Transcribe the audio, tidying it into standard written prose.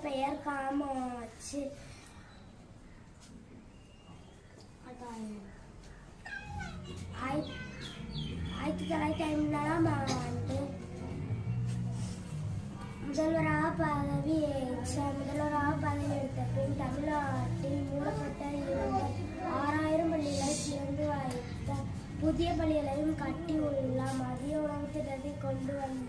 பெயர் காமாட்சி. 1950ஆம் ஆண்டு முதல்வராக பதவியேற்ற பின் தமிழ்நாட்டில் மூடப்பட்ட 6000 பள்ளிகளை திறந்து வைத்த புதிய பள்ளிகளையும் கட்டியுள்ளார். மதிய உணவு திட்டத்தை கொண்டு வந்த